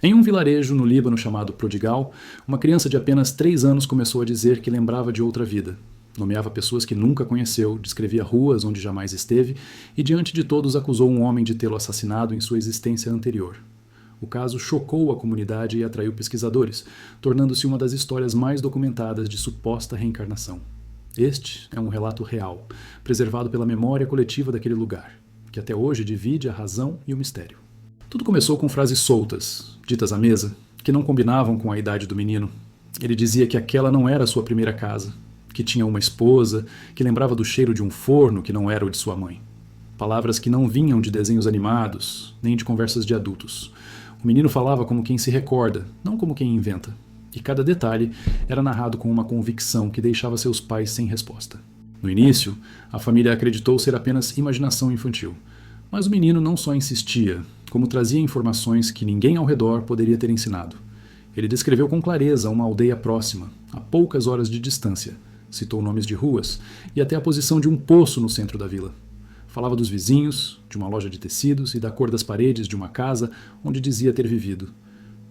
Em um vilarejo no Líbano chamado Prodigal, uma criança de apenas 3 anos começou a dizer que lembrava de outra vida. Nomeava pessoas que nunca conheceu, descrevia ruas onde jamais esteve e diante de todos acusou um homem de tê-lo assassinado em sua existência anterior. O caso chocou a comunidade e atraiu pesquisadores, tornando-se uma das histórias mais documentadas de suposta reencarnação. Este é um relato real, preservado pela memória coletiva daquele lugar, que até hoje divide a razão e o mistério. Tudo começou com frases soltas, ditas à mesa, que não combinavam com a idade do menino. Ele dizia que aquela não era sua primeira casa, que tinha uma esposa, que lembrava do cheiro de um forno que não era o de sua mãe. Palavras que não vinham de desenhos animados, nem de conversas de adultos. O menino falava como quem se recorda, não como quem inventa. E cada detalhe era narrado com uma convicção que deixava seus pais sem resposta. No início, a família acreditou ser apenas imaginação infantil. Mas o menino não só insistia, como trazia informações que ninguém ao redor poderia ter ensinado. Ele descreveu com clareza uma aldeia próxima, a poucas horas de distância. Citou nomes de ruas e até a posição de um poço no centro da vila. Falava dos vizinhos, de uma loja de tecidos e da cor das paredes de uma casa onde dizia ter vivido.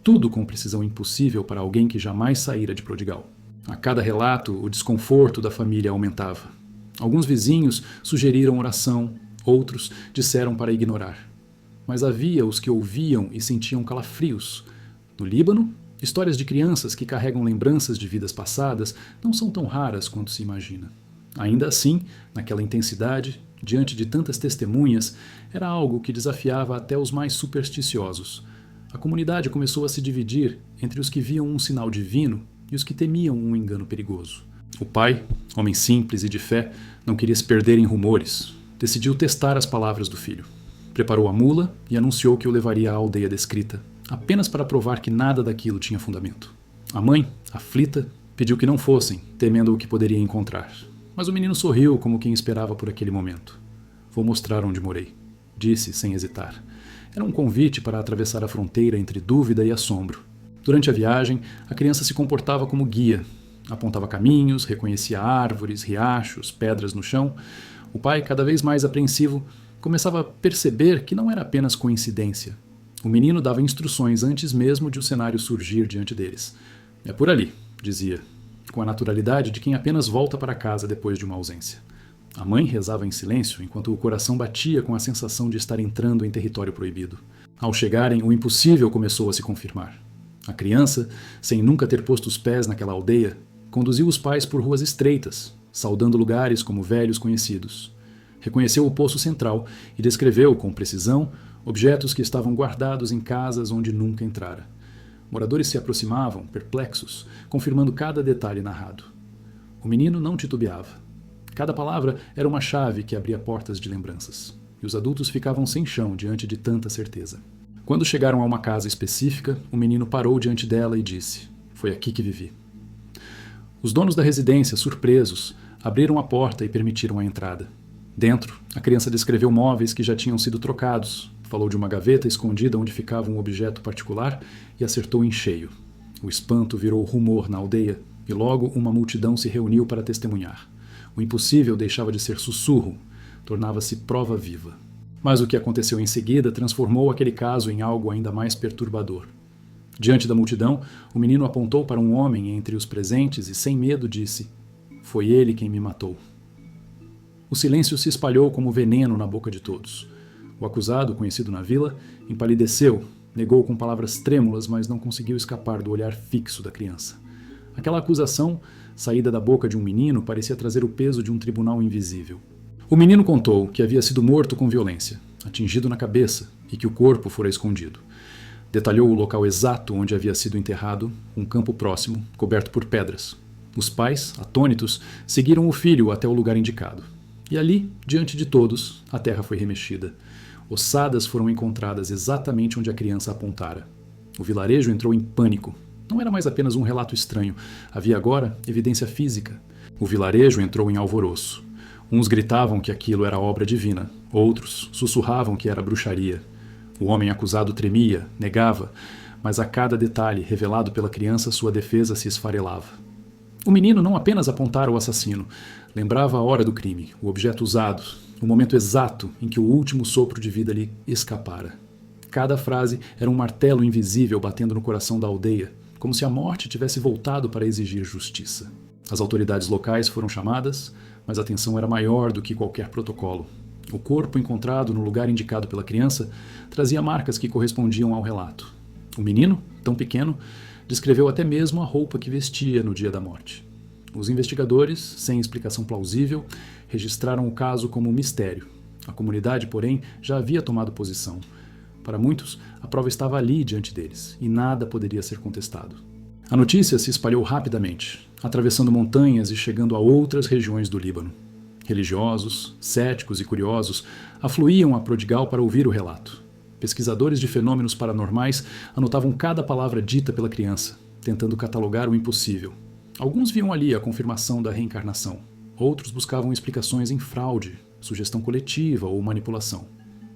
Tudo com precisão impossível para alguém que jamais saíra de Prodigal. A cada relato, o desconforto da família aumentava. Alguns vizinhos sugeriram oração, outros disseram para ignorar. Mas havia os que ouviam e sentiam calafrios. No Líbano, histórias de crianças que carregam lembranças de vidas passadas não são tão raras quanto se imagina. Ainda assim, naquela intensidade, diante de tantas testemunhas, era algo que desafiava até os mais supersticiosos. A comunidade começou a se dividir entre os que viam um sinal divino e os que temiam um engano perigoso. O pai, homem simples e de fé, não queria se perder em rumores. Decidiu testar as palavras do filho. Preparou a mula e anunciou que o levaria à aldeia descrita, apenas para provar que nada daquilo tinha fundamento. A mãe, aflita, pediu que não fossem, temendo o que poderia encontrar. Mas o menino sorriu como quem esperava por aquele momento. Vou mostrar onde morei, disse sem hesitar. Era um convite para atravessar a fronteira entre dúvida e assombro. Durante a viagem, a criança se comportava como guia. Apontava caminhos, reconhecia árvores, riachos, pedras no chão. O pai, cada vez mais apreensivo, começava a perceber que não era apenas coincidência. O menino dava instruções antes mesmo de o cenário surgir diante deles. É por ali, dizia, com a naturalidade de quem apenas volta para casa depois de uma ausência. A mãe rezava em silêncio enquanto o coração batia com a sensação de estar entrando em território proibido. Ao chegarem, o impossível começou a se confirmar. A criança, sem nunca ter posto os pés naquela aldeia, conduziu os pais por ruas estreitas, saudando lugares como velhos conhecidos. Reconheceu o poço central e descreveu com precisão objetos que estavam guardados em casas onde nunca entrara. Moradores se aproximavam, perplexos, confirmando cada detalhe narrado. O menino não titubeava. Cada palavra era uma chave que abria portas de lembranças, e os adultos ficavam sem chão diante de tanta certeza. Quando chegaram a uma casa específica, o menino parou diante dela e disse: "Foi aqui que vivi." Os donos da residência, surpresos, abriram a porta e permitiram a entrada. Dentro, a criança descreveu móveis que já tinham sido trocados, falou de uma gaveta escondida onde ficava um objeto particular e acertou em cheio. O espanto virou rumor na aldeia e logo uma multidão se reuniu para testemunhar. O impossível deixava de ser sussurro, tornava-se prova viva. Mas o que aconteceu em seguida transformou aquele caso em algo ainda mais perturbador. Diante da multidão, o menino apontou para um homem entre os presentes e, sem medo, disse: "Foi ele quem me matou." O silêncio se espalhou como veneno na boca de todos. O acusado, conhecido na vila, empalideceu, negou com palavras trêmulas, mas não conseguiu escapar do olhar fixo da criança. Aquela acusação, saída da boca de um menino, parecia trazer o peso de um tribunal invisível. O menino contou que havia sido morto com violência, atingido na cabeça, e que o corpo fora escondido. Detalhou o local exato onde havia sido enterrado, um campo próximo, coberto por pedras. Os pais, atônitos, seguiram o filho até o lugar indicado. E ali, diante de todos, a terra foi remexida. Ossadas foram encontradas exatamente onde a criança apontara. O vilarejo entrou em pânico. Não era mais apenas um relato estranho. Havia agora evidência física. O vilarejo entrou em alvoroço. Uns gritavam que aquilo era obra divina. Outros sussurravam que era bruxaria. O homem acusado tremia, negava, mas a cada detalhe revelado pela criança sua defesa se esfarelava. O menino não apenas apontara o assassino, lembrava a hora do crime, o objeto usado, o momento exato em que o último sopro de vida lhe escapara. Cada frase era um martelo invisível batendo no coração da aldeia, como se a morte tivesse voltado para exigir justiça. As autoridades locais foram chamadas, mas a tensão era maior do que qualquer protocolo. O corpo encontrado no lugar indicado pela criança trazia marcas que correspondiam ao relato. O menino, tão pequeno, descreveu até mesmo a roupa que vestia no dia da morte. Os investigadores, sem explicação plausível, registraram o caso como um mistério. A comunidade, porém, já havia tomado posição. Para muitos, a prova estava ali diante deles, e nada poderia ser contestado. A notícia se espalhou rapidamente, atravessando montanhas e chegando a outras regiões do Líbano. Religiosos, céticos e curiosos afluíam a Prodigal para ouvir o relato. Pesquisadores de fenômenos paranormais anotavam cada palavra dita pela criança, tentando catalogar o impossível. Alguns viam ali a confirmação da reencarnação. Outros buscavam explicações em fraude, sugestão coletiva ou manipulação.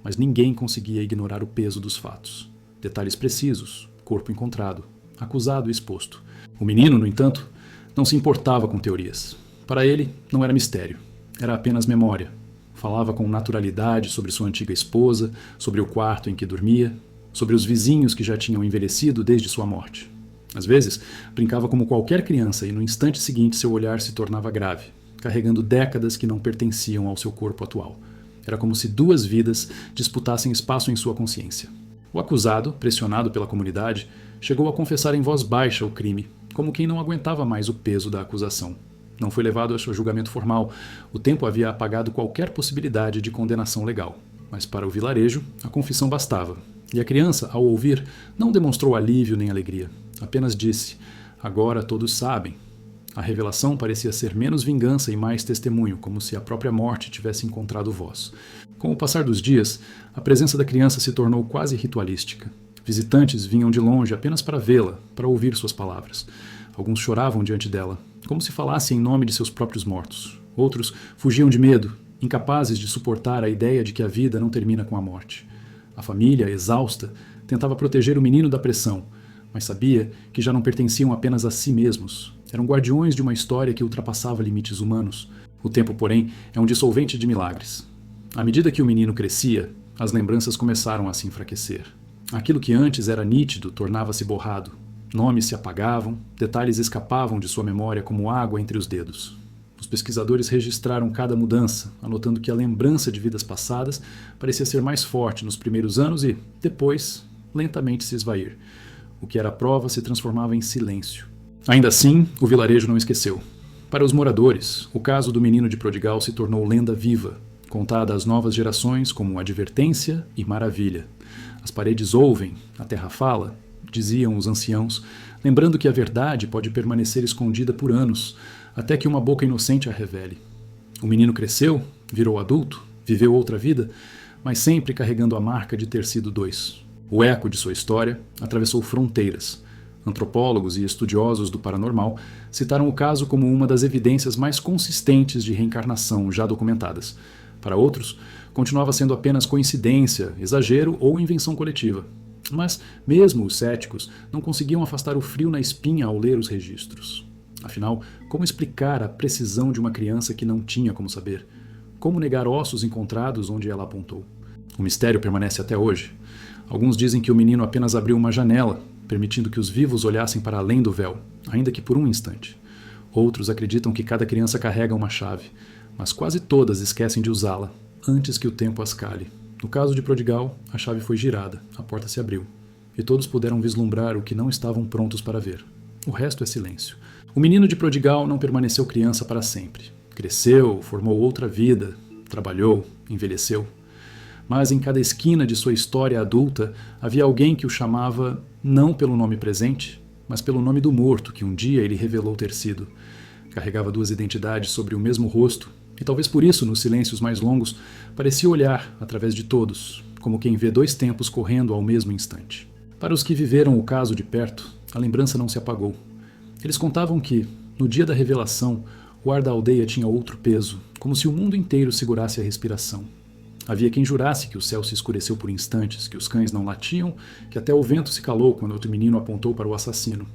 Mas ninguém conseguia ignorar o peso dos fatos. Detalhes precisos, corpo encontrado, acusado exposto. O menino, no entanto, não se importava com teorias. Para ele, não era mistério. Era apenas memória. Falava com naturalidade sobre sua antiga esposa, sobre o quarto em que dormia, sobre os vizinhos que já tinham envelhecido desde sua morte. Às vezes, brincava como qualquer criança e no instante seguinte seu olhar se tornava grave, carregando décadas que não pertenciam ao seu corpo atual. Era como se duas vidas disputassem espaço em sua consciência. O acusado, pressionado pela comunidade, chegou a confessar em voz baixa o crime, como quem não aguentava mais o peso da acusação. Não foi levado a seu julgamento formal. O tempo havia apagado qualquer possibilidade de condenação legal. Mas para o vilarejo, a confissão bastava. E a criança, ao ouvir, não demonstrou alívio nem alegria. Apenas disse: "Agora todos sabem." A revelação parecia ser menos vingança e mais testemunho, como se a própria morte tivesse encontrado voz. Com o passar dos dias, a presença da criança se tornou quase ritualística. Visitantes vinham de longe apenas para vê-la, para ouvir suas palavras. Alguns choravam diante dela, como se falasse em nome de seus próprios mortos. Outros fugiam de medo, incapazes de suportar a ideia de que a vida não termina com a morte. A família, exausta, tentava proteger o menino da pressão, mas sabia que já não pertenciam apenas a si mesmos. Eram guardiões de uma história que ultrapassava limites humanos. O tempo, porém, é um dissolvente de milagres. À medida que o menino crescia, as lembranças começaram a se enfraquecer. Aquilo que antes era nítido tornava-se borrado. Nomes se apagavam, detalhes escapavam de sua memória como água entre os dedos. Os pesquisadores registraram cada mudança, anotando que a lembrança de vidas passadas parecia ser mais forte nos primeiros anos e, depois, lentamente se esvair. O que era prova se transformava em silêncio. Ainda assim, o vilarejo não esqueceu. Para os moradores, o caso do menino de Prodigal se tornou lenda viva, contada às novas gerações como advertência e maravilha. As paredes ouvem, a terra fala, diziam os anciãos, lembrando que a verdade pode permanecer escondida por anos, até que uma boca inocente a revele. O menino cresceu, virou adulto, viveu outra vida, mas sempre carregando a marca de ter sido dois. O eco de sua história atravessou fronteiras. Antropólogos e estudiosos do paranormal citaram o caso como uma das evidências mais consistentes de reencarnação já documentadas. Para outros, continuava sendo apenas coincidência, exagero ou invenção coletiva. Mas, mesmo os céticos, não conseguiam afastar o frio na espinha ao ler os registros. Afinal, como explicar a precisão de uma criança que não tinha como saber? Como negar ossos encontrados onde ela apontou? O mistério permanece até hoje. Alguns dizem que o menino apenas abriu uma janela, permitindo que os vivos olhassem para além do véu, ainda que por um instante. Outros acreditam que cada criança carrega uma chave, mas quase todas esquecem de usá-la, antes que o tempo as cale. No caso de Prodigal, a chave foi girada, a porta se abriu, e todos puderam vislumbrar o que não estavam prontos para ver. O resto é silêncio. O menino de Prodigal não permaneceu criança para sempre. Cresceu, formou outra vida, trabalhou, envelheceu. Mas em cada esquina de sua história adulta havia alguém que o chamava não pelo nome presente, mas pelo nome do morto que um dia ele revelou ter sido. Carregava duas identidades sobre o mesmo rosto, e talvez por isso, nos silêncios mais longos, parecia olhar através de todos, como quem vê dois tempos correndo ao mesmo instante. Para os que viveram o caso de perto, a lembrança não se apagou. Eles contavam que, no dia da revelação, o ar da aldeia tinha outro peso, como se o mundo inteiro segurasse a respiração. Havia quem jurasse que o céu se escureceu por instantes, que os cães não latiam, que até o vento se calou quando outro menino apontou para o assassino.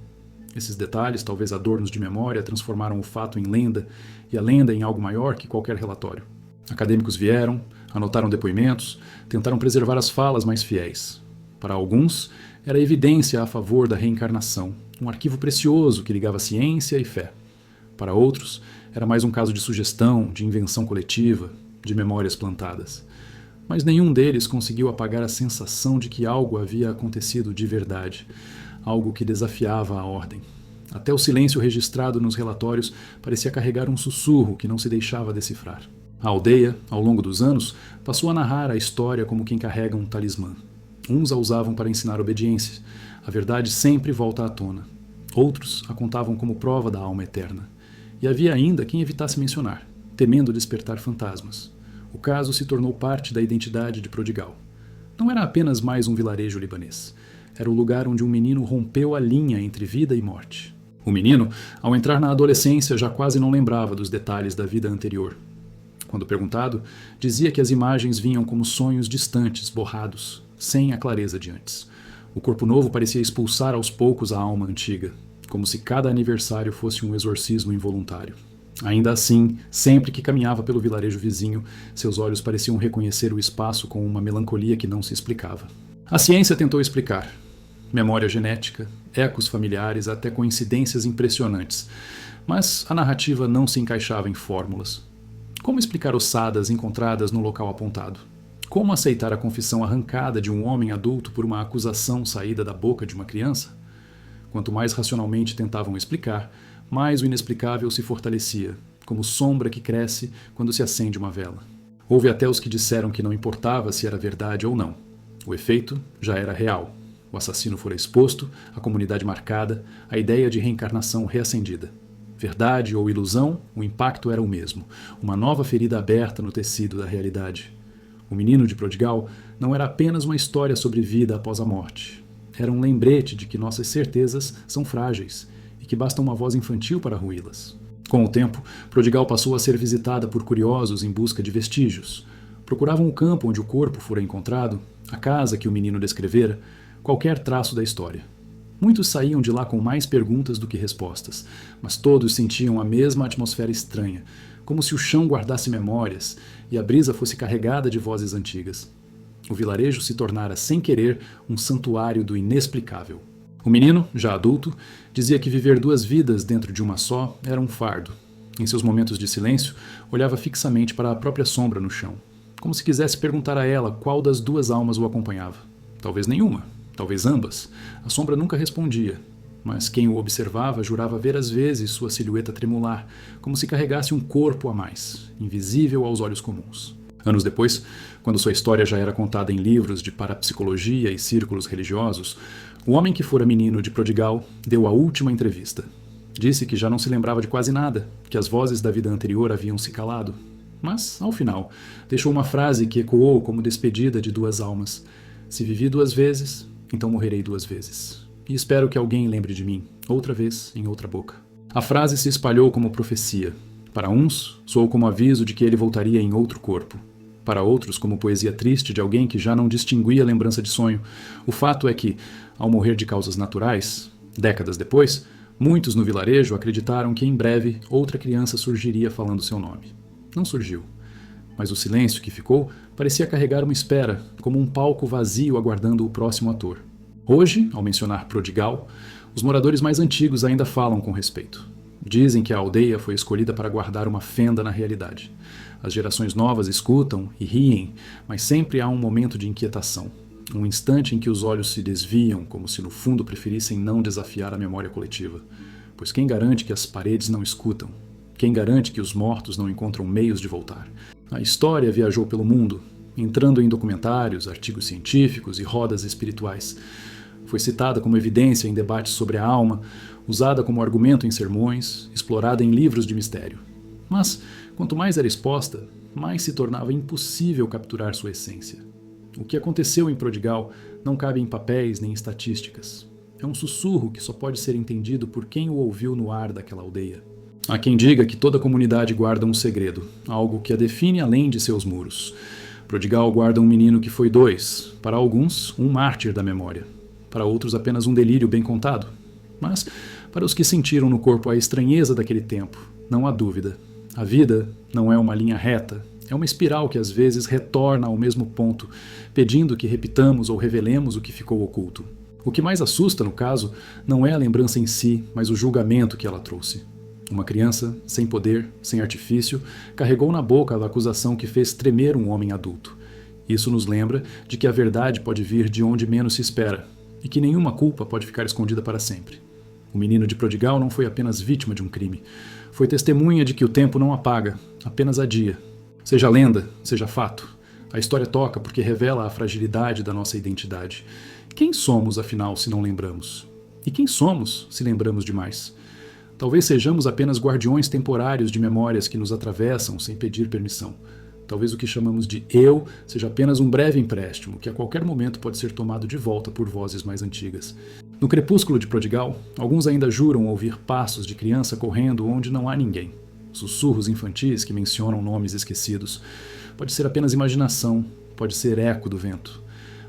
Esses detalhes, talvez adornos de memória, transformaram o fato em lenda, e a lenda em algo maior que qualquer relatório. Acadêmicos vieram, anotaram depoimentos, tentaram preservar as falas mais fiéis. Para alguns, era evidência a favor da reencarnação, um arquivo precioso que ligava ciência e fé. Para outros, era mais um caso de sugestão, de invenção coletiva, de memórias plantadas. Mas nenhum deles conseguiu apagar a sensação de que algo havia acontecido de verdade, algo que desafiava a ordem. Até o silêncio registrado nos relatórios parecia carregar um sussurro que não se deixava decifrar. A aldeia, ao longo dos anos, passou a narrar a história como quem carrega um talismã. Uns a usavam para ensinar obediência. A verdade sempre volta à tona. Outros a contavam como prova da alma eterna. E havia ainda quem evitasse mencionar, temendo despertar fantasmas. O caso se tornou parte da identidade de Prodigal. Não era apenas mais um vilarejo libanês. Era o lugar onde um menino rompeu a linha entre vida e morte. O menino, ao entrar na adolescência, já quase não lembrava dos detalhes da vida anterior. Quando perguntado, dizia que as imagens vinham como sonhos distantes, borrados, sem a clareza de antes. O corpo novo parecia expulsar aos poucos a alma antiga, como se cada aniversário fosse um exorcismo involuntário. Ainda assim, sempre que caminhava pelo vilarejo vizinho, seus olhos pareciam reconhecer o espaço com uma melancolia que não se explicava. A ciência tentou explicar. Memória genética, ecos familiares, até coincidências impressionantes. Mas a narrativa não se encaixava em fórmulas. Como explicar ossadas encontradas no local apontado? Como aceitar a confissão arrancada de um homem adulto por uma acusação saída da boca de uma criança? Quanto mais racionalmente tentavam explicar, mais o inexplicável se fortalecia, como sombra que cresce quando se acende uma vela. Houve até os que disseram que não importava se era verdade ou não. O efeito já era real. O assassino fora exposto, a comunidade marcada, a ideia de reencarnação reacendida. Verdade ou ilusão, o impacto era o mesmo. Uma nova ferida aberta no tecido da realidade. O menino de Prodigal não era apenas uma história sobre vida após a morte. Era um lembrete de que nossas certezas são frágeis e que basta uma voz infantil para ruí-las. Com o tempo, Prodigal passou a ser visitada por curiosos em busca de vestígios. Procuravam o campo onde o corpo fora encontrado, a casa que o menino descrevera, qualquer traço da história. Muitos saíam de lá com mais perguntas do que respostas, mas todos sentiam a mesma atmosfera estranha, como se o chão guardasse memórias e a brisa fosse carregada de vozes antigas. O vilarejo se tornara, sem querer, um santuário do inexplicável. O menino, já adulto, dizia que viver duas vidas dentro de uma só era um fardo. Em seus momentos de silêncio, olhava fixamente para a própria sombra no chão, como se quisesse perguntar a ela qual das duas almas o acompanhava. Talvez nenhuma, talvez ambas. A sombra nunca respondia, mas quem o observava jurava ver às vezes sua silhueta tremular, como se carregasse um corpo a mais, invisível aos olhos comuns. Anos depois, quando sua história já era contada em livros de parapsicologia e círculos religiosos, o homem que fora menino de Prodigal deu a última entrevista. Disse que já não se lembrava de quase nada, que as vozes da vida anterior haviam se calado. Mas, ao final, deixou uma frase que ecoou como despedida de duas almas. Se vivi duas vezes, então morrerei duas vezes. E espero que alguém lembre de mim, outra vez, em outra boca. A frase se espalhou como profecia. Para uns, soou como aviso de que ele voltaria em outro corpo. Para outros, como poesia triste de alguém que já não distinguia a lembrança de sonho. O fato é que, ao morrer de causas naturais, décadas depois, muitos no vilarejo acreditaram que em breve outra criança surgiria falando seu nome. Não surgiu. Mas o silêncio que ficou parecia carregar uma espera, como um palco vazio aguardando o próximo ator. Hoje, ao mencionar Prodigal, os moradores mais antigos ainda falam com respeito. Dizem que a aldeia foi escolhida para guardar uma fenda na realidade. As gerações novas escutam e riem, mas sempre há um momento de inquietação. Um instante em que os olhos se desviam, como se no fundo preferissem não desafiar a memória coletiva. Pois quem garante que as paredes não escutam? Quem garante que os mortos não encontram meios de voltar? A história viajou pelo mundo, entrando em documentários, artigos científicos e rodas espirituais. Foi citada como evidência em debates sobre a alma, usada como argumento em sermões, explorada em livros de mistério. Mas, quanto mais era exposta, mais se tornava impossível capturar sua essência. O que aconteceu em Prodigal não cabe em papéis nem estatísticas. É um sussurro que só pode ser entendido por quem o ouviu no ar daquela aldeia. Há quem diga que toda comunidade guarda um segredo, algo que a define além de seus muros. Prodigal guarda um menino que foi dois, para alguns, um mártir da memória. Para outros, apenas um delírio bem contado. Mas, para os que sentiram no corpo a estranheza daquele tempo, não há dúvida. A vida não é uma linha reta, É uma espiral que às vezes retorna ao mesmo ponto, pedindo que repitamos ou revelemos o que ficou oculto. O que mais assusta, no caso, não é a lembrança em si, mas o julgamento que ela trouxe. Uma criança, sem poder, sem artifício, carregou na boca a acusação que fez tremer um homem adulto. Isso nos lembra de que a verdade pode vir de onde menos se espera, e que nenhuma culpa pode ficar escondida para sempre. O menino de Prodigal não foi apenas vítima de um crime. Foi testemunha de que o tempo não apaga, apenas adia. Seja lenda, seja fato, a história toca porque revela a fragilidade da nossa identidade. Quem somos, afinal, se não lembramos? E quem somos, se lembramos demais? Talvez sejamos apenas guardiões temporários de memórias que nos atravessam sem pedir permissão. Talvez o que chamamos de eu seja apenas um breve empréstimo, que a qualquer momento pode ser tomado de volta por vozes mais antigas. No crepúsculo de Prodigal, alguns ainda juram ouvir passos de criança correndo onde não há ninguém. Sussurros infantis que mencionam nomes esquecidos. Pode ser apenas imaginação, pode ser eco do vento.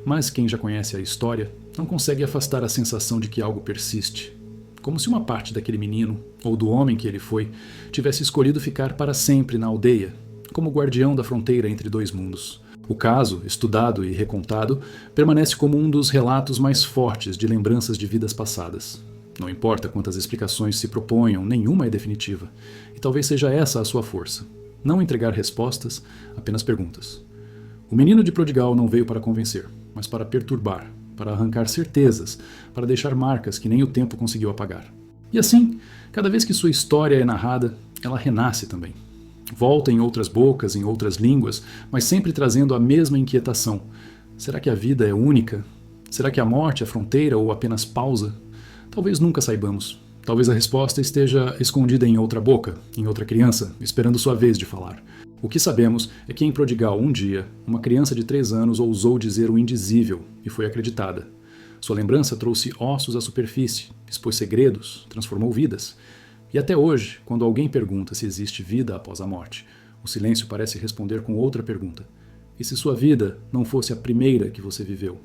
Mas quem já conhece a história não consegue afastar a sensação de que algo persiste. Como se uma parte daquele menino, ou do homem que ele foi, tivesse escolhido ficar para sempre na aldeia, como guardião da fronteira entre dois mundos. O caso, estudado e recontado, permanece como um dos relatos mais fortes de lembranças de vidas passadas. Não importa quantas explicações se proponham, nenhuma é definitiva. E talvez seja essa a sua força. Não entregar respostas, apenas perguntas. O menino de Prodigal não veio para convencer, mas para perturbar, para arrancar certezas, para deixar marcas que nem o tempo conseguiu apagar. E assim, cada vez que sua história é narrada, ela renasce também. Volta em outras bocas, em outras línguas, mas sempre trazendo a mesma inquietação. Será que a vida é única? Será que a morte é fronteira ou apenas pausa? Talvez nunca saibamos. Talvez a resposta esteja escondida em outra boca, em outra criança, esperando sua vez de falar. O que sabemos é que em Prodigal, um dia, uma criança de 3 anos ousou dizer o indizível e foi acreditada. Sua lembrança trouxe ossos à superfície, expôs segredos, transformou vidas. E até hoje, quando alguém pergunta se existe vida após a morte, o silêncio parece responder com outra pergunta. E se sua vida não fosse a primeira que você viveu?